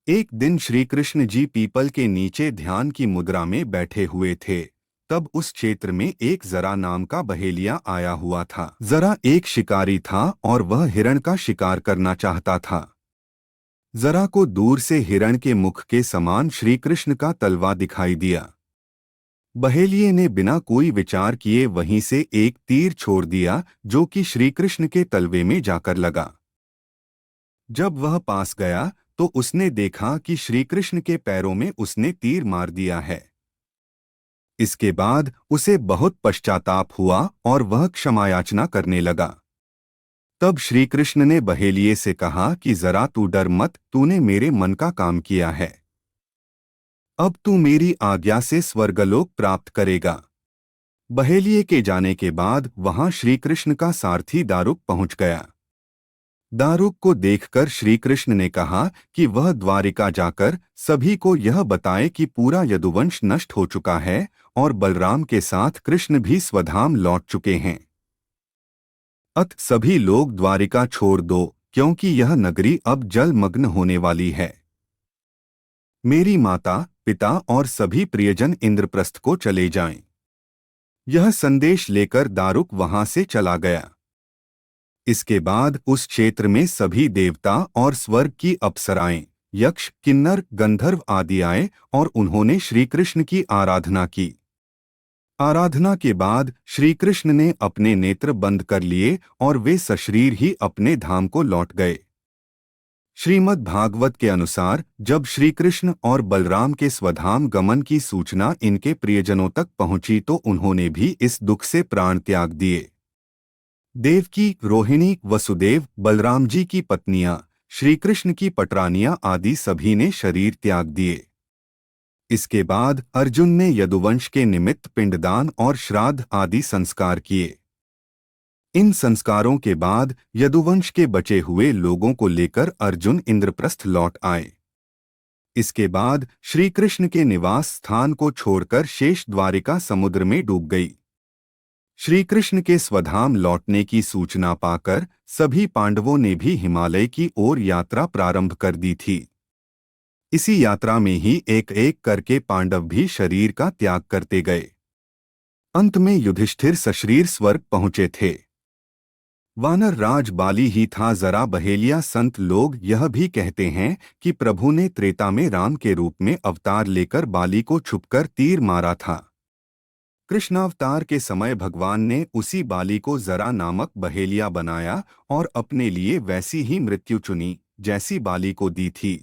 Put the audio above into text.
एक दिन श्री कृष्ण जी पीपल के नीचे ध्यान की मुद्रा में बैठे हुए थे। तब उस क्षेत्र में एक जरा नाम का बहेलिया आया हुआ था। जरा एक शिकारी था और वह हिरण का शिकार करना चाहता था। जरा को दूर से हिरण के मुख के समान श्री कृष्ण का तलवा दिखाई दिया। बहेलिये ने बिना कोई विचार किए वहीं से एक तीर छोड़ दिया, जो कि श्री कृष्ण के तलवे में जाकर लगा। जब वह पास गया तो उसने देखा कि श्री कृष्ण के पैरों में उसने तीर मार दिया है। इसके बाद उसे बहुत पश्चाताप हुआ और वह क्षमायाचना करने लगा। तब श्री कृष्ण ने बहेलिये से कहा कि जरा तू डर मत, तूने मेरे मन का काम किया है। अब तू मेरी आज्ञा से स्वर्गलोक प्राप्त करेगा। बहेलिये के जाने के बाद वहां श्री कृष्ण का सारथी दारुक पहुंच गया। दारुक को देखकर श्री कृष्ण ने कहा कि वह द्वारिका जाकर सभी को यह बताए कि पूरा यदुवंश नष्ट हो चुका है और बलराम के साथ कृष्ण भी स्वधाम लौट चुके हैं। अत सभी लोग द्वारिका छोड़ दो, क्योंकि यह नगरी अब जलमग्न होने वाली है। मेरी माता, पिता और सभी प्रियजन इंद्रप्रस्थ को चले जाएं। यह संदेश लेकर दारुक वहां से चला गया। इसके बाद उस क्षेत्र में सभी देवता और स्वर्ग की अप्सराएं, यक्ष, किन्नर, गंधर्व आदि आए और उन्होंने श्री कृष्ण की आराधना की। आराधना के बाद श्री कृष्ण ने अपने नेत्र बंद कर लिए और वे सशरीर ही अपने धाम को लौट गए। श्रीमद् भागवत के अनुसार जब श्री कृष्ण और बलराम के स्वधाम गमन की सूचना इनके प्रियजनों तक पहुंची तो उन्होंने भी इस दुख से प्राण त्याग दिए। देवकी, रोहिणी, वसुदेव, बलराम जी की पत्नियां, श्री कृष्ण की पटरानियां आदि सभी ने शरीर त्याग दिए। इसके बाद अर्जुन ने यदुवंश के निमित्त पिंडदान और श्राद्ध आदि संस्कार किए। इन संस्कारों के बाद यदुवंश के बचे हुए लोगों को लेकर अर्जुन इंद्रप्रस्थ लौट आए। इसके बाद श्री कृष्ण के निवास स्थान को छोड़कर शेष द्वारिका समुद्र में डूब गई। श्री कृष्ण के स्वधाम लौटने की सूचना पाकर सभी पांडवों ने भी हिमालय की ओर यात्रा प्रारंभ कर दी थी। इसी यात्रा में ही एक एक करके पांडव भी शरीर का त्याग करते गए। अंत में युधिष्ठिर सशरीर स्वर्ग पहुंचे थे। वानर राज बाली ही था। जरा बहेलिया संत लोग यह भी कहते हैं कि प्रभु ने त्रेता में राम के रूप में अवतार लेकर बाली को छुपकर तीर मारा था। कृष्णावतार के समय भगवान ने उसी बाली को जरा नामक बहेलिया बनाया और अपने लिए वैसी ही मृत्यु चुनी जैसी बाली को दी थी।